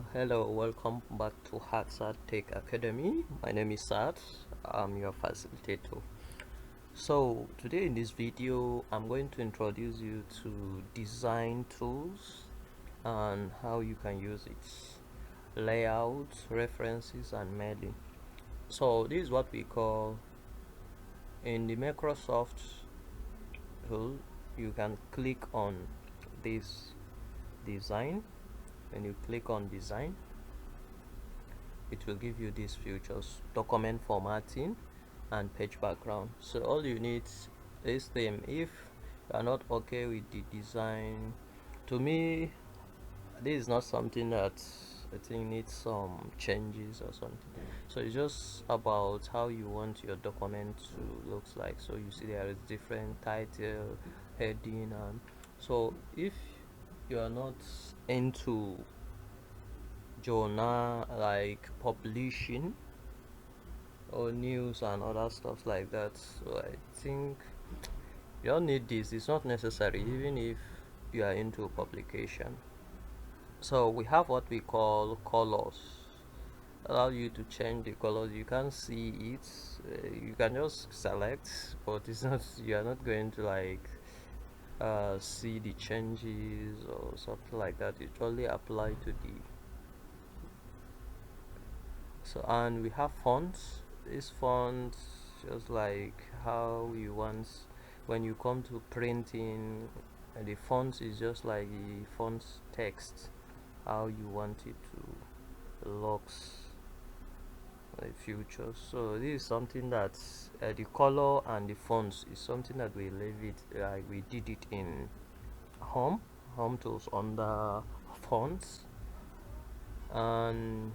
Hello, welcome back to Hacksat Tech Academy. My name is Sad. I'm your facilitator. So today in this video, I'm going to introduce you to design tools and how you can use it, layout, references, and mailing. So this is what we call in the Microsoft tool. You can click on this design. When you click on design, it will give you these features: document formatting and page background. So all you need is them. If you are not okay with the design, to me this is not something that I think needs some changes or something. So it's just about how you want your document to looks like. So you see there is different title, heading, and so if you are not into journal like publishing or news and other stuff like that, so I think you don't need this. It's not necessary even if you are into publication. So we have what we call colors, allow you to change the colors. You can see it, you can just select, but it's not, you are not going to like see the changes or something like that. It only apply to the so. And we have fonts. These fonts just like how you want. When you come to printing, the fonts is just like the fonts text, how you want it to looks the future. So this is something that the color and the fonts is something that we leave it like we did it in home tools under fonts. And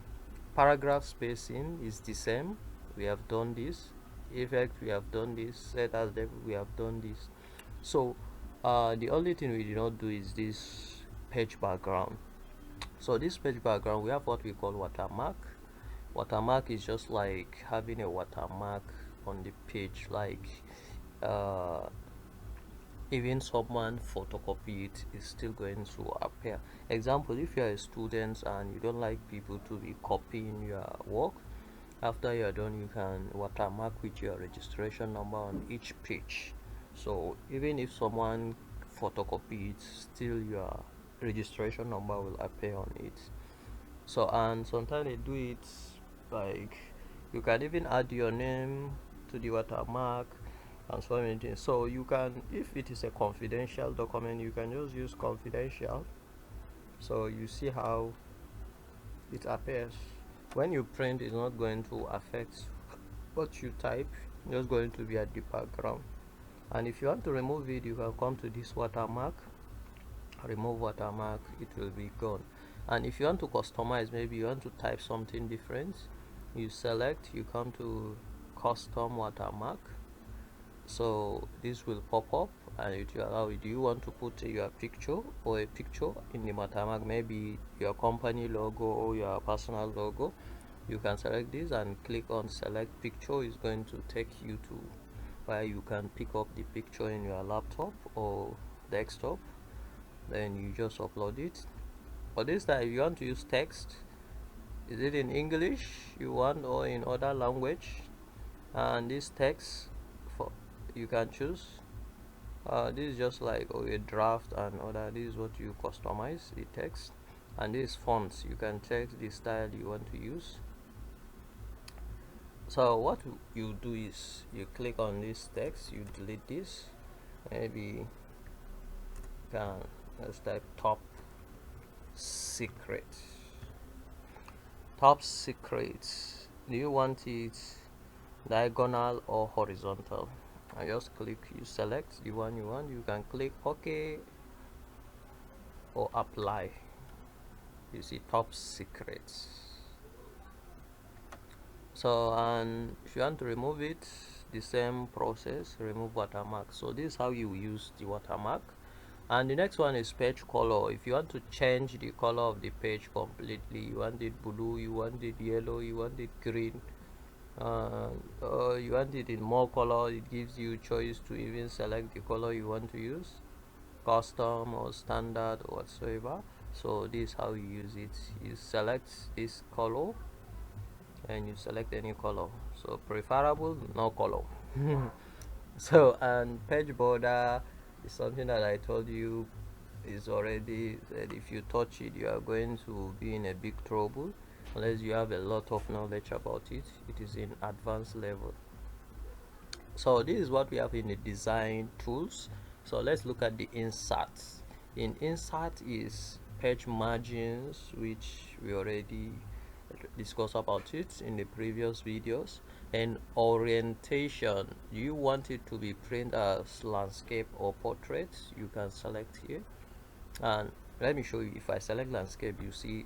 paragraph spacing is the same. We have done this. Effect, we have done this. Set as level, we have done this. So the only thing we did not do is this page background. So this page background, we have what we call watermark. Watermark is just like having a watermark on the page, like uh, even someone photocopy it is still going to appear. Example, if you are a student and you don't like people to be copying your work, after you're done you can watermark with your registration number on each page. So even if someone photocopy it, still your registration number will appear on it. So and sometimes they do it like you can even add your name to the watermark and so many things. So you can, if it is a confidential document, you can just use confidential. So you see how it appears. When you print, it's not going to affect what you type, it's just going to be at the background. And if you want to remove it, you can come to this watermark, remove watermark, it will be gone. And if you want to customize, maybe you want to type something different, you select, you come to custom watermark. So this will pop up and it will allow you, do you want to put your picture or a picture in the watermark, maybe your company logo or your personal logo. You can select this and click on select picture. Is going to take you to where you can pick up the picture in your laptop or desktop, then you just upload it. For this time, if you want to use text, is it in English you want or in other language? And this text, for you can choose. This is just like a draft and other. This is what you customize the text. And this fonts, you can check the style you want to use. So what you do is you click on this text, you delete this, maybe you can, let's type top secret. Top secret, do you want it diagonal or horizontal? I just click, you select the one you want, you can click OK or apply. You see top secrets. So and if you want to remove it, the same process, remove watermark. So this is how you use the watermark. And the next one is page color. If you want to change the color of the page completely, you want it blue, you want it yellow, you want it green, you want it in more color, it gives you choice to even select the color you want to use, custom or standard or whatsoever. So this is how you use it. You select this color and you select any color, so preferable no color. So, and page border is something that I told you is already said if you touch it you are going to be in a big trouble unless you have a lot of knowledge about it. It is in advanced level. So this is what we have in the design tools. So let's look at the inserts. In insert is page margins, which we already discussed about it in the previous videos. And orientation, you want it to be print as landscape or portrait, you can select here. And let me show you. If I select landscape, you see,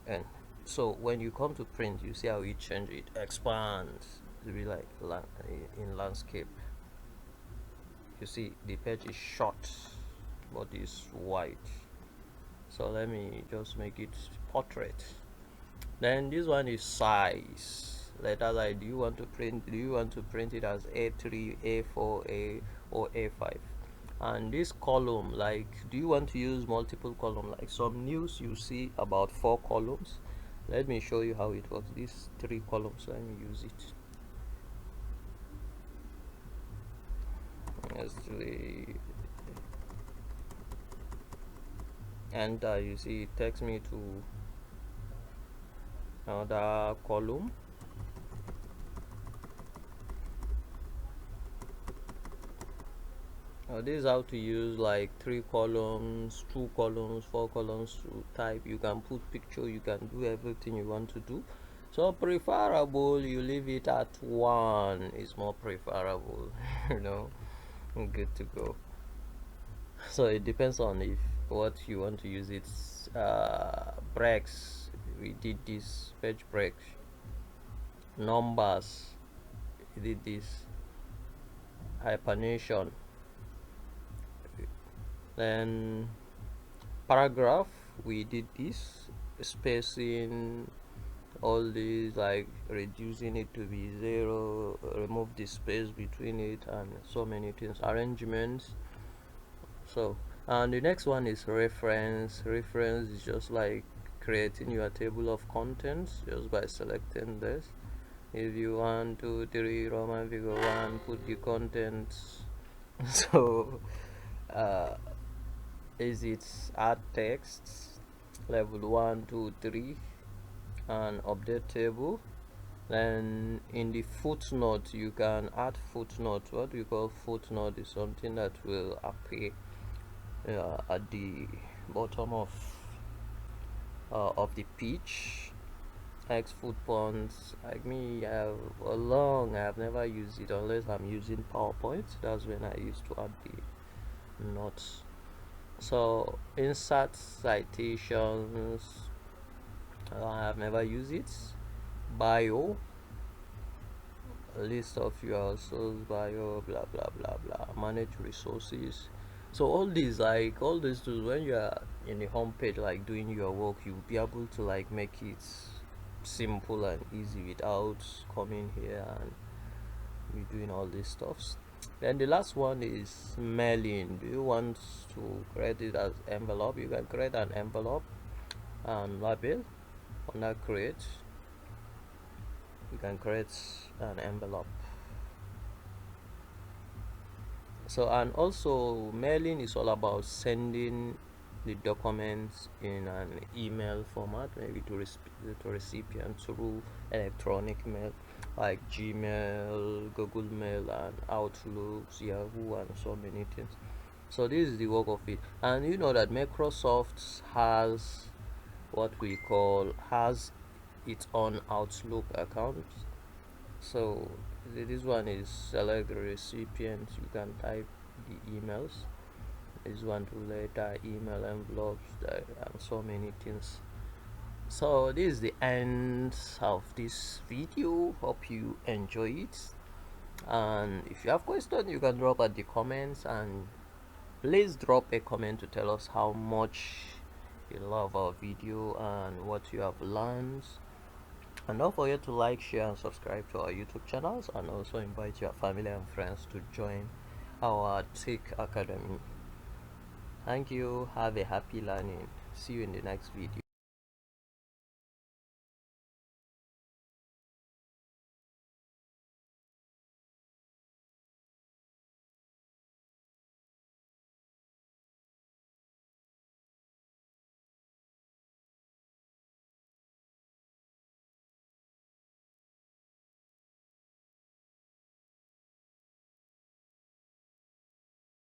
and so when you come to print, you see how it changes, it expands to be like in landscape. You see the page is short but is wide. So let me just make it portrait. Then this one is size. Letter like, do you want to print it as A3, A4, A or A5? And this column, like, do you want to use multiple column? Like some news you see about 4 columns. Let me show you how it works. These 3 columns, let me use it. Actually, and you see it takes me to another column. This is how to use like 3 columns, 2 columns, 4 columns to type. You can put picture, you can do everything you want to do. So preferable you leave it at 1 is more preferable. You know, good to go. So it depends on if what you want to use. It's breaks, we did this page break. Numbers, we did this. Hyphenation. Then paragraph, we did this. Spacing, all these, like reducing it to be 0, remove the space between it, and so many things. Arrangements. So, and the next one is reference. Reference is just like creating your table of contents just by selecting this. If you want 2 3 Roman figure 1, put the contents. So is it add text level 1 2 3 and update table. Then in the footnote you can add footnote. What we call footnote is something that will appear at the bottom of the page. X footpoints, like me, I have never used it unless I'm using PowerPoint. That's when I used to add the notes. So insert citations, I have never used it. Bio, a list of your source, bio, blah blah blah blah. Manage resources. So all these tools, when you are in the home page like doing your work, you'll be able to like make it simple and easy without coming here and be doing all these stuffs. Then the last one is mailing. Do you want to create it as envelope? You can create an envelope and label under create. You can create an envelope. So, and also mailing is all about sending the documents in an email format, maybe to recipients through electronic mail like Gmail, Google Mail, and Outlook, Yahoo, and so many things. So this is the work of it. And you know that Microsoft has has its own Outlook account. So this one is select the recipient. You can type the emails. This one to letter, email envelopes, and so many things. So this is the end of this video. Hope you enjoy it, and if you have questions you can drop at the comments, and please drop a comment to tell us how much you love our video and what you have learned. And don't forget to like, share, and subscribe to our YouTube channels, and also invite your family and friends to join our Tech Academy. Thank you. Have a happy learning. See you in the next video.